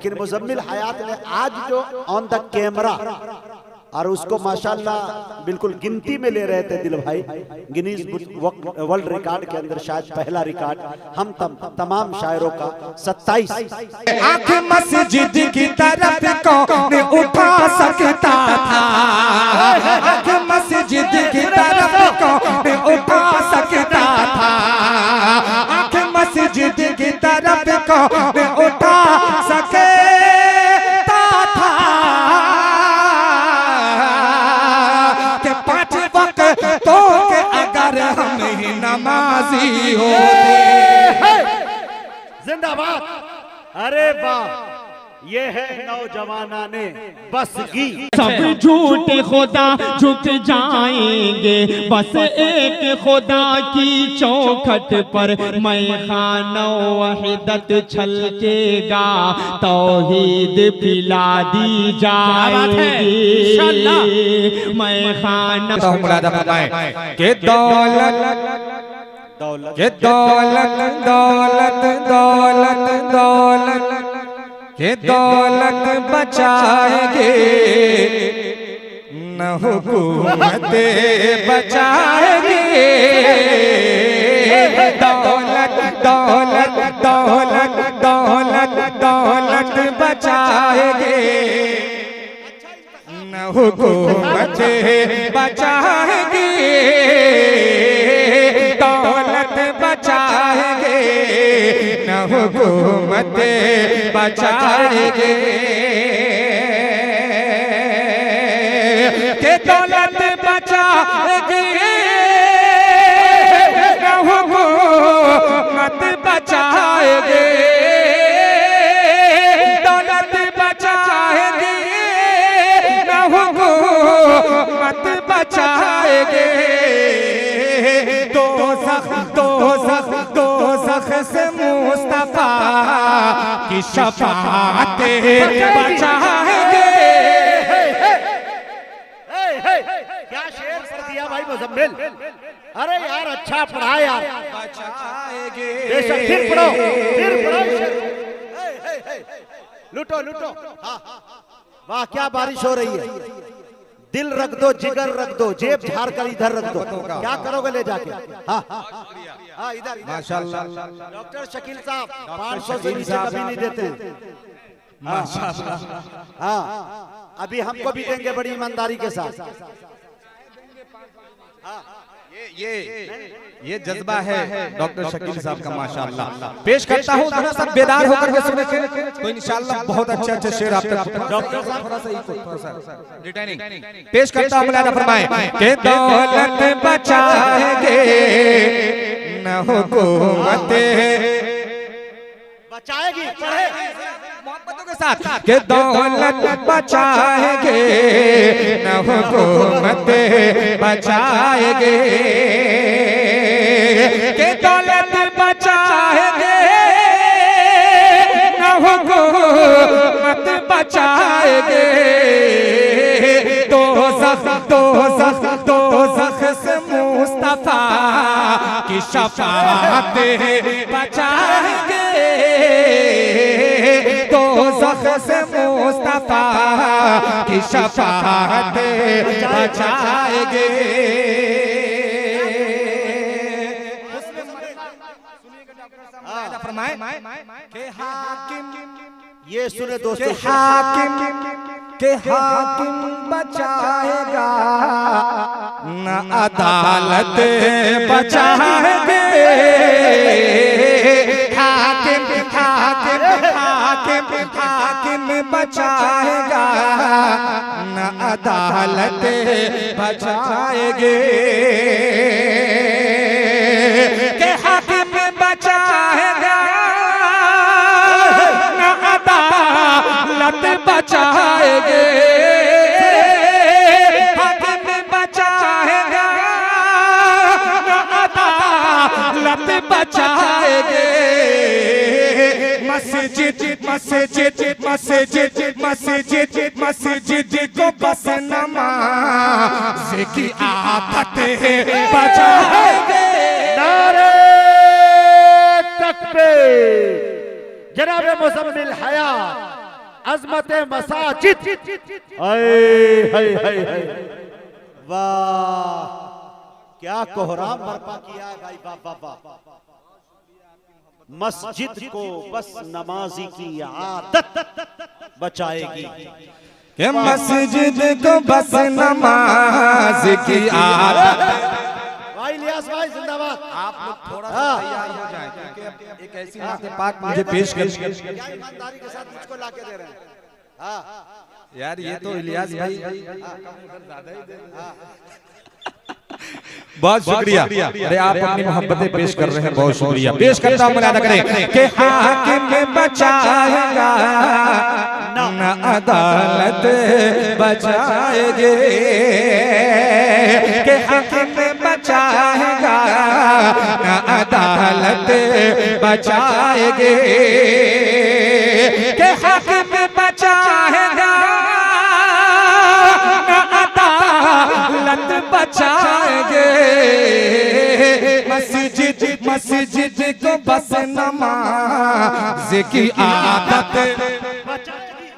लेकिन मुजम्मिल हयात ने आज जो ऑन द कैमरा और उसको माशाल्लाह बिल्कुल गिनती में ले रहे थे दिल भाई, गिनीज वर्ल्ड रिकॉर्ड के अंदर शायद पहला रिकॉर्ड हम तमाम शायरों का 27 आंख मस्जिद की तरफ कौन उठा सकता था, आंख मस्जिद की तरफ कौन उठा सकता था, आंख मस्जिद की तरफ कौन उठा सकता था, कि 5 वक्त तो के अगर हम ही नमाजी होते। जिंदाबाद। अरे वाह, ये है नौजवाना ने बस की। सब झूठे खुदा झुक जाएंगे, बस एक खुदा की चौखट पर मैं खाना वहीदत छलकेगा, तौहीद पिला दी जाएगी। मैं खाना के दौलत के दौलत दौलत दौलत दौलत के दौलत बचाएंगे, न हुकूमत बचाएंगे। दौलत दौलत दौलत दौलत दौलत बचाएंगे, न हुकूमत बचाएंगे। दौलत बचाएंगे, न हुकूमत बचाएंगे। के दौलत बचाएंगे, न हुकूमत बचाएंगे। दौलत बचाएंगे, न हुकूमत बचाएंगे। दोज़ख से मुस्तफा की शफाअत बचाएंगे। क्या शेर कर दिया भाई मुजम्मिल। अरे यार अच्छा पढ़ा यार, बचाएंगे। बेशक फिर पढ़ो, फिर पढ़ो। लूटो लूटो। वाह क्या बारिश हो रही है। दिल रख दो, जिगर रख दो, जेब झाड़ कर इधर रख दो। क्या करोगे ले जाके? हाँ इधर माशाल्लाह। डॉक्टर शकील साहब 500 से नीचे कभी नहीं देते हैं। माशाल्लाह। हाँ अभी हमको भी देंगे बड़ी ईमानदारी के साथ। ये जज्बा है डॉक्टर शकील साहब का माशाल्लाह। पेश करता हूँ, थोड़ा सा बेदार होकर के सुने तो इंशाल्लाह बहुत अच्छे शेर आप तक। डॉक्टर साहब थोड़ा सा रिटर्निंग पेश करता हूँ, मुलादा फरमाएं। के दौलत बचाएंगे, न हुकूमत बचाएगी। पढ़े मोहब्बतों के साथ। के दौलत बचाएंगे, न हुकूमत बचाएंगे। के दौलत बचाएंगे, न हुकूमत बचाएंगे। दोज़ख से मुस्तफा की शफाअत बचाएंगे। दोज़ख से मुस्तफा की शफाअत बचाएंगे। फरमाए के हाकिम, ये सुने दोस्तों, के हाकिम बचाएगा, न अदालत बचाएंगे। हाकिम हाकिम हाकिम हाकिम बचाएगा, न अदालत बचाएंगे। के हाकिम बचाएगा, न अदालत बचाएंगे। हाकिम बचाएगा, न अदालत बचाएंगे। मस्जिद मस्जिद मस्जिद मस्जिद मस्जिद को बस नमाज की आदत बचाएंगे। नारे तकबीर। जनाब मुजम्मिल हयात अजमत मसाजिद। वाह क्या कोहराम बर्पा किया है भाई, वाह वाह वाह। मस्जिद को बस नमाजी की आदत बचाएगी, कि मस्जिद को बस नमाज की आदत। भाई इलियास भाई जिंदाबाद। आप लोग थोड़ा सा तैयार हो जाएं, क्योंकि एक ऐसी नाते पाक मुझे पेश कर। क्या ईमानदारी के साथ मुझको लाके दे रहे हैं। हाँ यार ये तो इलियास भाई बहुत शुक्रिया। अरे आप अपनी मोहब्बतें पेश कर रहे हैं, बहुत शुक्रिया। पेश करता हूँ, मुनादा करें कि हाकिम बचाएगा न अदालत बचाएगे, कि हाकिम बचाएगा न अदालत बचाएगे, कि हाकिम बचाएगा न अदालत बचाएंगे। मस्जिद को बस नमाज की आदत बचाएगी।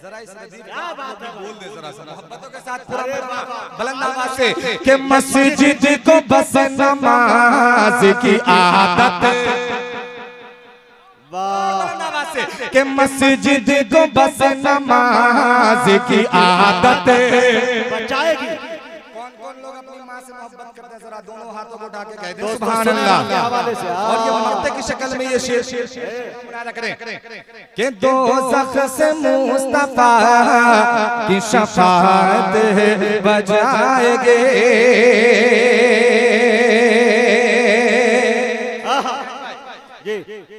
जरा इस क्या बात है, बोल दे जरा सा मोहब्बतों के साथ पूरा बुलंद आवाज से कि मस्जिद को बस नमाज की आदत, कि मस्जिद को बस नमाज की आदत बचाएगी। कौन कौन लोग अपनी माँ से मोहब्बत करते हैं, जरा दोनों हाथों को उठा के कह दें सुभान अल्लाह। हवाले से और ये मरते की शक्ल में ये शेर मुनादा करें कि दोज़ख से मुस्तफा की शफाअत बजाएंगे,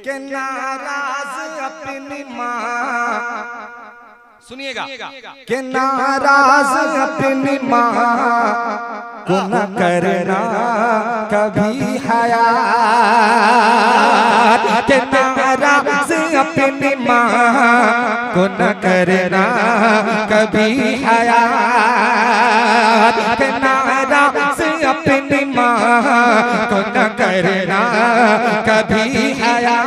कि नाराज अपनी माँ, सुनिएगा, कि नाराज अपनी माँ को न करना कभी हया, कि नाराज अपनी माँ को न करना कभी हया, कि नाराज अपनी माँ को न करना कभी हया,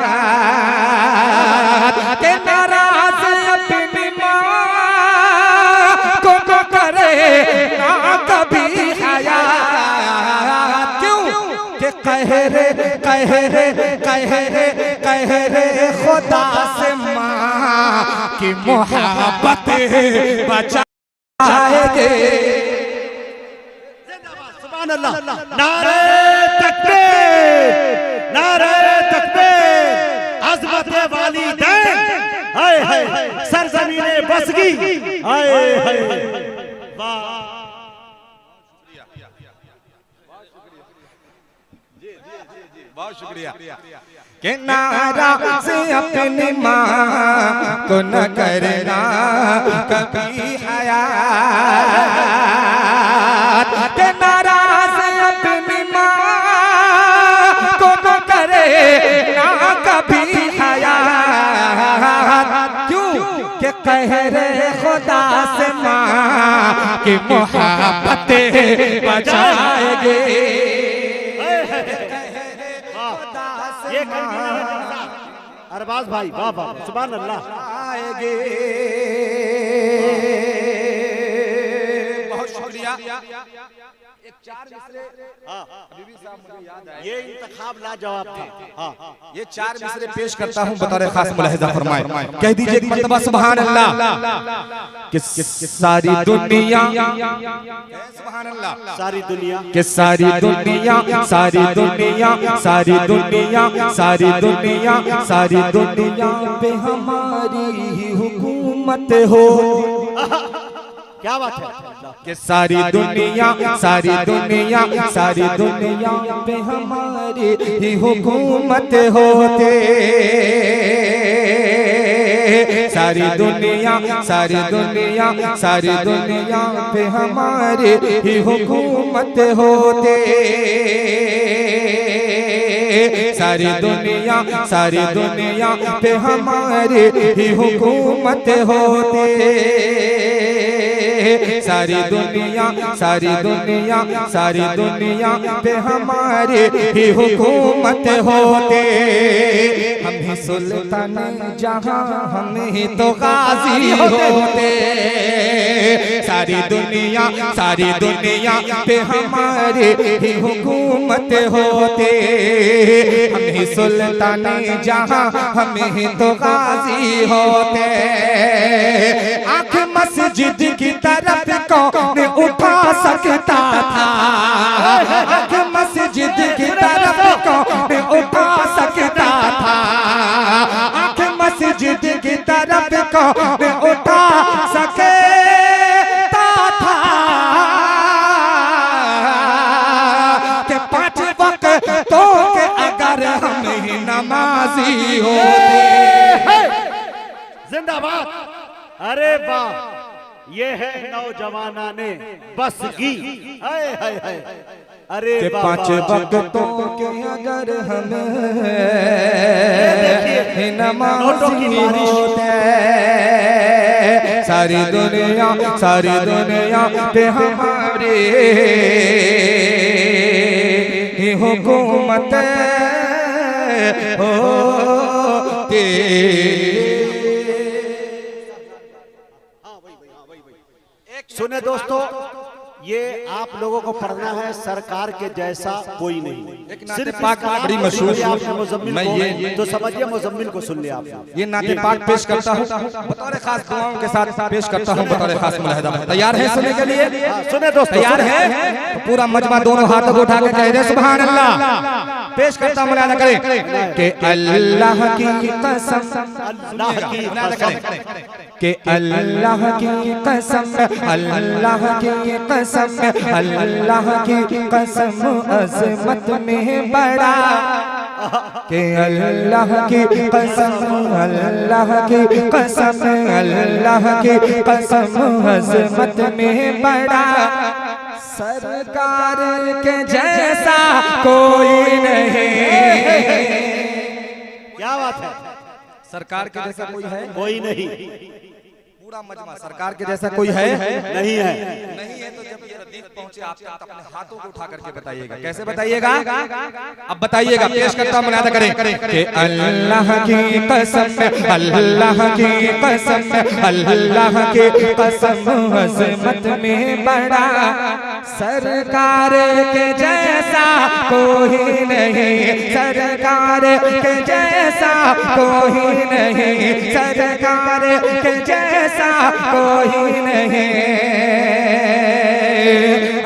कि नाराज अपनी माँ को न करे ना कभी हया। क्यों कि कह रे खुदा से माँ की मोहब्बत बचाएंगे। सुभान अल्लाह। नारे तकबीर, नारे तकबीर। अज़मत वालिदैन, हाय हाय सरज़मीने बसगी, हाय हाय वाह। बहुत शुक्रिया। कि नाराज अपनी माँ को न करना कभी हया, कि नाराज अपनी माँ को न करे ना कभी हया। क्यों कि कह रे खुदा से माँ की मोहब्बत बचाएंगे। ये अरबाज भाई वाह वाह सुभान अल्लाह। आएंगे। बहुत शुक्रिया। एक चार मिसरे अभी भी साहब मुझे याद आया, ये इंतखाब लाजवाब था। हाँ ये चार मिसरे पेश करता हूँ, बतौर खास मुलाहिजा फरमाए। कह दीजिए एक मर्तबा सुभान अल्लाह। कि सारी दुनिया, सुभान अल्लाह, सारी दुनिया, कि सारी दुनिया, सारी दुनिया, सारी दुनिया, सारी दुनिया, सारी दुनिया पे हमारी ही हुकूमत हो। क्या बात है। कि सारी दुनिया, सारी दुनिया, सारी दुनिया पे हमारी ही हुकूमत होते। सारी दुनिया, सारी दुनिया, सारी दुनिया पे हमारी ही हुकूमत होते। सारी दुनिया, सारी दुनिया पे हमारी ही हुकूमत होते। सारी दुनिया, सारी दुनिया, सारी दुनिया पे हमारी ही हुकूमत होते। हम ही सुल्तान जहां हम ही तो गाजी होते, सारी दुनिया पे हमारे ही हुकूमत होते, हम ही सुल्तान जहां हम ही तो गाजी होते। आंख मस्जिद की तरफ कौन उठा सकता था, आंख मस्जिद की तरफ कौन उठा सकता था, आंख मस्जिद की तरफ कौन उठा सकता था, कि 5 वक्तों के अगर हम ही नमाजी होते। जिंदाबाद। अरे वाह, ये है नौजवाना ने बस की। हाय हाय हाय, अरे 5 वक्तों के अगर हम नमाज़ी होते, सारी दुनिया पे हमारे ही हुकूमत होती। सुने दोस्तों, ये आप लोगों को पढ़ना है, सरकार के जैसा कोई नहीं। सिर्फ पाक बड़ी मशहूर आपने मुजम्मिल मैं ये तो समझिए मुजम्मिल को सुन लिया आपने। ये नाते पाक पेश करता हूँ, बतौर खास दुआओं के साथ पेश करता हूँ, बतौर खास मुलाहिजा। तैयार है सुनने के लिए? सुने दोस्तों, तैयार है? तो पूरा मजमा दोनों हाथों को उठा के कह दे सुभान अल्लाह। पेश करता हूँ, मुलाहिजा करें कि अल्लाह की कसम, अल्लाह की कसम, कि अल्लाह की कसम, अल्लाह की कसम, अल्लाह की कसम अज़मत में बड़ा, कि अल्लाह की कसम, अल्लाह की कसम, अल्लाह की कसम अज़मत में बड़ा, सरकार के जैसा कोई नहीं। क्या बात है, सरकार के जैसा कोई है? कोई नहीं। पूरा मजमा सरकार के जैसा कोई है? नहीं है। नहीं है तो जब ये रदीफ पहुंचे आप तक अपने हाथों को उठा करके बताइएगा। कैसे बताइएगा? अब बताइएगा, पेश करता मुलाहिजा करें कि अल्लाह की कसम, अल्लाह की कसम, अल्लाह की कसम अज़मत में बड़ा, सरकार के जैसा कोई नहीं, सरकार के जैसा कोई नहीं, सरकार के जैसा कोई नहीं।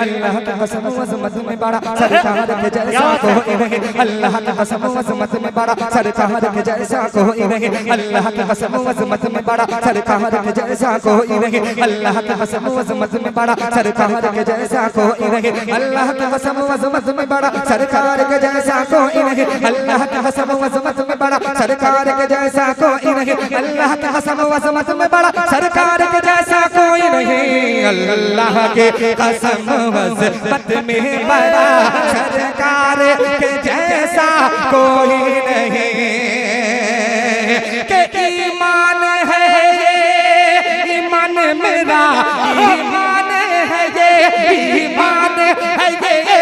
अल्लाह की कसम अज़मत में बड़ा, सरकार के जैसा कोई नहीं, अल्लाह की कसम अज़मत में बड़ा, सरकार के जैसा कोई नहीं, अल्लाह की कसम अज़मत में बड़ा, सरकार के जैसा कोई नहीं, अल्लाह की कसम अज़मत में बड़ा, सरकार के जैसा कोई नहीं, अल्लाह की कसम अज़मत में बड़ा, सरकार के जैसा कोई नहीं, अल्लाह की कसम अज़मत में बड़ा, सरकार के जैसा कोई नहीं, अल्लाह की कसम अज़मत में बड़ा, सरकार के जैसा कोई नहीं, अल्लाह की कसम अज़मत में बड़ा, सरकार के जैसा कोई नहीं। के ईमान है ये, ईमान मेरा ईमान है ये, ईमान है ये,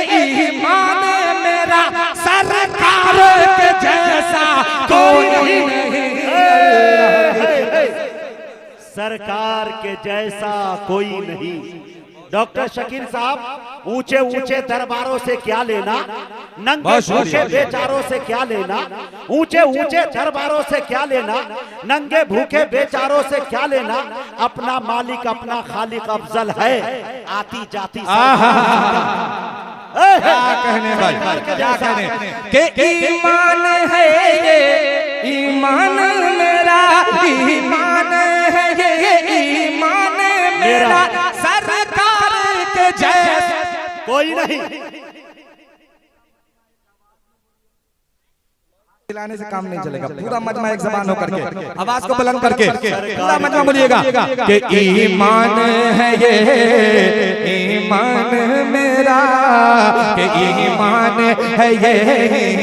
ईमान मेरा, सरकार के जैसा कोई नहीं। सरकार के जैसा कोई नहीं। डॉक्टर शकील साहब, ऊंचे ऊंचे दरबारों से क्या लेना, नंगे भूखे बेचारों से क्या लेना, ऊंचे ऊंचे दरबारों से क्या लेना, नंगे भूखे बेचारों से क्या लेना, अपना मालिक अपना खालिक अफजल है, आती जाती क्या कहने भाई, क्या कहने कि ईमान है ये, ईमान मेरा, ईमान है ये, ईमान मेरा, सरकार के जैसा कोई नहीं। खिलाने से काम नहीं चलेगा। पूरा मजमा एक ज़बान होकर के, आवाज को बुलंद करके पूरा मजमा बोलिएगा कि ईमान है ये, ईमान मेरा, कि ईमान है ये,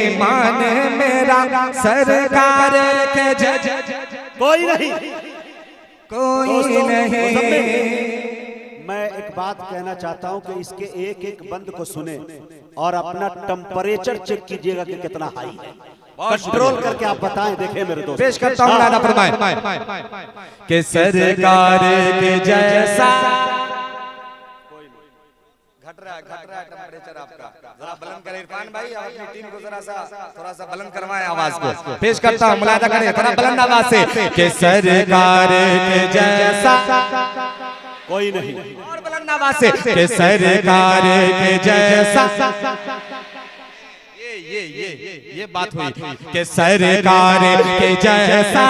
ईमान मेरा, सरकार के कोई नहीं, कोई नहीं। मैं एक बात कहना चाहता हूं कि इसके एक एक बंद को सुने और अपना टेम्परेचर चेक कीजिएगा कि कितना हाई है। कंट्रोल करके आप बताएं, देखें मेरे दोस्त। पेश करता हूँ मुलाहिदा फरमाएं कि सरकार के जैसा घट रहा है टेम्परेचर आपका, जरा बुलंद करें इरफान भाई, आप अपनी टीम को जरा सा थोड़ा सा बुलंद करवाएं आवाज को। पेश करता हूँ मुलाहिदा करें थोड़ा बुलंद आवाज से कि सरकार के जैसा कोई नहीं, और बुलंद आवाज से कि सरकार के जैसा। ये बात हुई कि सरकार के जैसा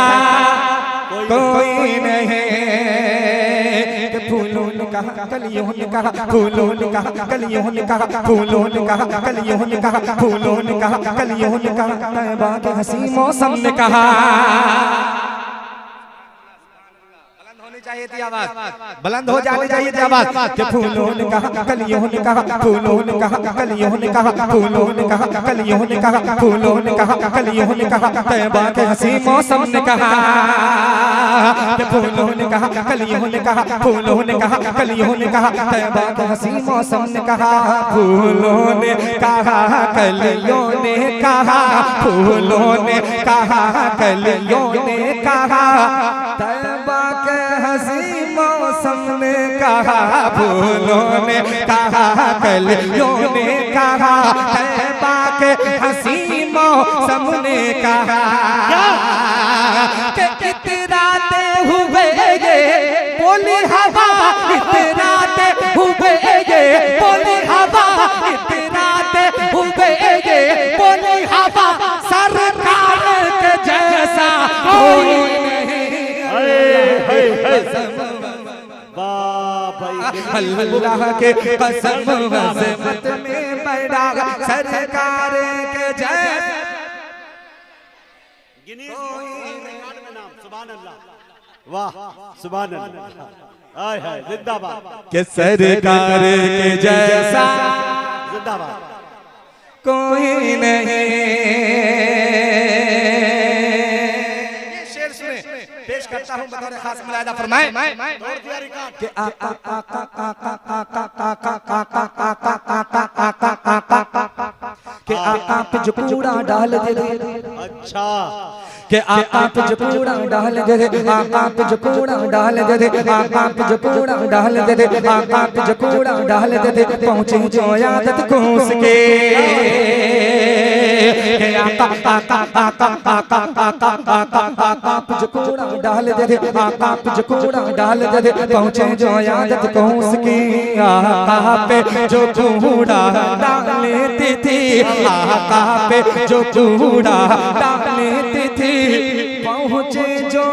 कोई नहीं, कि फूलों ने कहा कलियों ने कहा, फूलों ने कहा कलियों ने कहा, फूलों ने कहा कलियों ने कहा, फूलों ने कहा कलियों ने कहा, तैबा के हंसी मौसम ने कहा। चाहिए थी आवाज, बुलंद हो जानी चाहिए थी आवाज कि फूलों ने कहा कलियों ने कहा, फूलों ने कहा कलियों ने कहा, फूलों ने कहा कलियों ने कहा, फूलों ने कहा कलियों ने कहा, तैबा के हंसी मौसम ने कहा कि फूलों ने कहा कलियों ने कहा, फूलों ने कहा कलियों ने कहा, तैबा के हंसी मौसम ने कहा। फूलों ने कहा कलियों ने कहा, फूलों ने कहा कलियों ने कहा, तैबा के हंसी मौसम ने कहा, फूलों ने कहा कलियों ने कहा, तैबा के हंसी मौसम ने कहा कि इतराते हुए ये बोली हवा, इतराते हुए ये बोली हवा, इतराते हुए ये बोली हवा, सरकार के जैसा कोई नहीं। अल्लाह के कसम वज़मत में बड़ा सरकार के जैसा। गिनीज रिकॉर्ड में नाम, सुभान अल्लाह, वाह सुभान अल्लाह, आय हाय जिंदाबाद, कि सरकार के जैसा जिंदाबाद कोई नहीं। पेश करता हूँ बतौर खास मुलाहिदा फरमाएं कि आप जो कूड़ा डाल दे, अच्छा कि आप जो कूड़ा डाल दे, आप जो कूड़ा डाल दे, आप जो कूड़ा डाल दे, आप जो कूड़ा डाल दे, पहुँचे जो आदत को उसके, आप जो कूड़ा डाल दे, आप जो कूड़ा डाल दे, पहुँचे जो आदत को उसकी, आप जो कूड़ा डालती थी, आप जो कूड़ा डालती थी, पहुँचे जो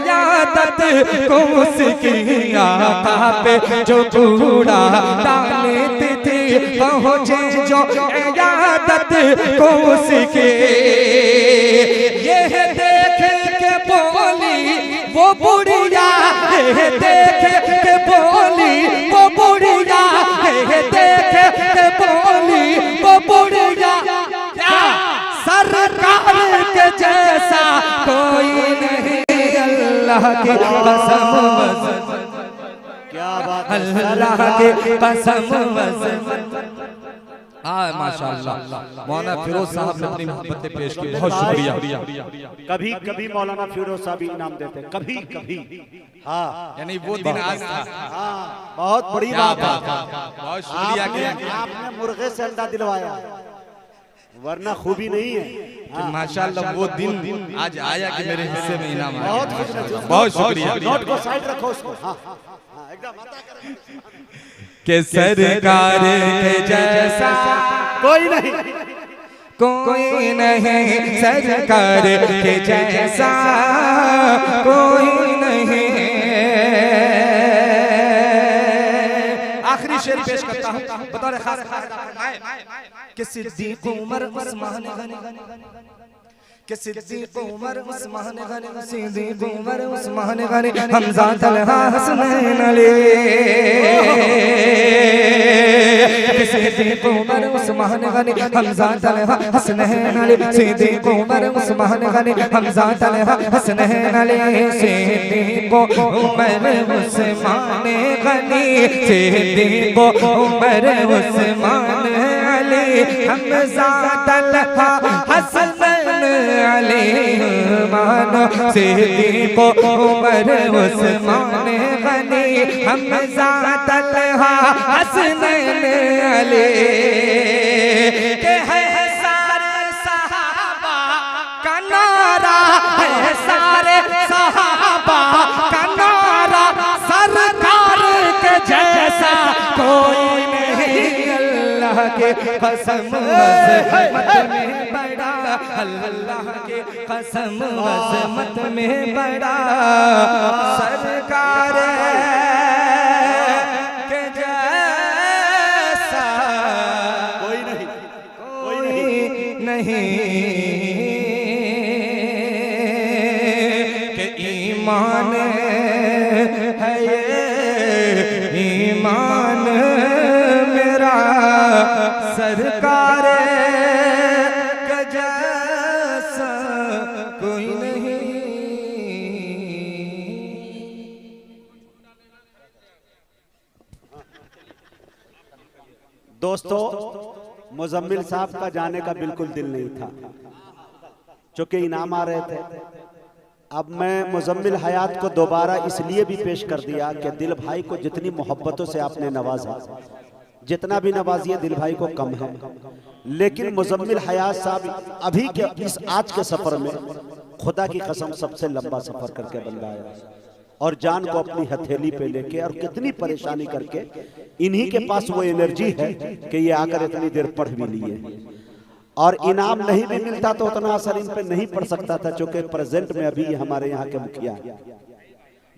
आदत को उसकी, आप जो कूड़ा डालती थी, पहुँचे जो आदत को उसकी। ये देख के बोली वो बुढ़िया, ये देख के बोली वो बुढ़िया, ये देख के बोली वो बुढ़िया, सरकार के जैसा कोई नहीं। अल्लाह की कसम, क्या बात, अल्लाह की कसम। माशाअल्लाह मौलाना फिरोज साहब ने अपनी मोहब्बतें पेश की, बहुत शुक्रिया। कभी कभी मौलाना फिरोज साहब इनाम देते, कभी कभी, हाँ यानी वो दिन आज था, हाँ बहुत बड़ी बात है, बहुत शुक्रिया कि आपने मुर्गे से अंडा दिलवाया, वरना खूबी नहीं है। माशाअल्लाह वो दिन आज आया कि मेरे हिस्से में इनाम आया, बहुत खुश, बहुत शुक्रिया। नोट को साइड रखो उसको, हाँ एकदम कि सरकार के जैसा कोई नहीं, कोई नहीं, सरकार के जैसा कोई नहीं। आखिरी शेर पेश करता हूँ बतौर खास कि सिद्दीक उमर उस्मान गनी, कि सिद्दीक उमर उस्मान गनी, सिद्दीक उमर उस्मान गनी, हमजा तलहा हसनैन अली, सिद्दीक उमर उस्मान गनी, हमजा तलहा हसनैन अली, सिद्दीक उमर उस्मान गनी, हमजा तलहा हसनैन अली, सिद्दीक उमर उस्मान गनी, सिद्दीक उमर उस्मान अली, हमजा तलहा हसनैन अली मानो सिद्दीक उमर उस्मान गनी हमजा तलहा हसनैन अली के है सारे सहाबा का नारा है सारे सहाबा का नारा सरकार के जैसा कोई नहीं अल्लाह के कसम अज़मत में बड़ा अल्लाह के कसम अज़मत में बड़ा सरकार के जैसा कोई नहीं, कोई नहीं के ईमान है ये ईमान मेरा सरकार का जैसा कोई नहीं। दोस्तों, मुजम्मिल साहब का जाने का बिल्कुल दिल नहीं था, चूंकि इनाम आ रहे थे। अब मैं मुजम्मिल हयात को दोबारा इसलिए भी पेश कर दिया कि दिल भाई को जितनी मोहब्बतों से आपने नवाजा, जितना भी नवाजिए दिल भाई को कम है, लेकिन मुजम्मिल हयात साहब अभी के इस आज के सफर में खुदा की कसम सबसे लंबा सफर करके बंदा आया और जान को अपनी हथेली पे लेके, और कितनी परेशानी करके। इन्हीं के पास वो एनर्जी है कि ये आकर इतनी देर पढ़ भी लिए, और इनाम नहीं भी मिलता तो उतना असर इन पे नहीं पड़ सकता था, चूंकि प्रेजेंट में अभी ये हमारे यहाँ के मुखिया हैं।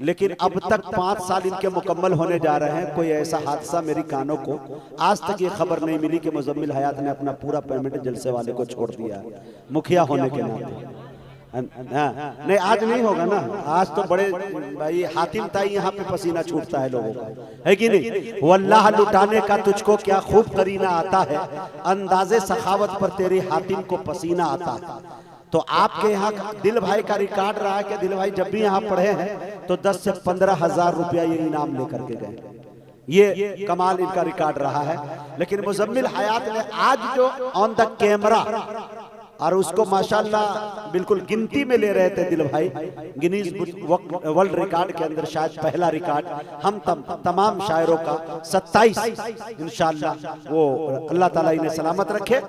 लेकिन अब तक 5 साल इनके मुकम्मल होने जा रहे हैं, कोई ऐसा हादसा मेरी कानों को आज तक ये खबर नहीं मिली कि मुजम्मिल हयात ने अपना पूरा पेमेंट जलसे वाले को छोड़ दिया मुखिया होने के नाते। नहीं, आज नहीं होगा ना, आज तो बड़े भाई हातिम ताई यहाँ पे पसीना छूटता है लोगों का, है कि नहीं? वल्लाह लुटाने का तुझको क्या खूब करीना आता है, अंदाजे सखावत पर तेरे हातिम को पसीना आता है। तो आपके यहाँ दिल भाई का रिकॉर्ड रहा है कि दिल भाई जब भी यहाँ पढ़े हैं तो 10 से 15 हजार रुपया ये इनाम लेकर के गए। ये कमाल इनका रिकॉर्ड रहा है। लेकिन मुजम्मिल हयात ने आज जो ऑन द कैमरा, और उसको माशाल्लाह बिल्कुल गिनती में ले रहे थे दिल भाई, गिनीज वर्ल्ड रिकॉर्ड के अंदर शायद पहला रिकॉर्ड हम तमाम शायरों का 27 इंशाल्लाह वो अल्लाह ताला इन्हें सलामत रखे।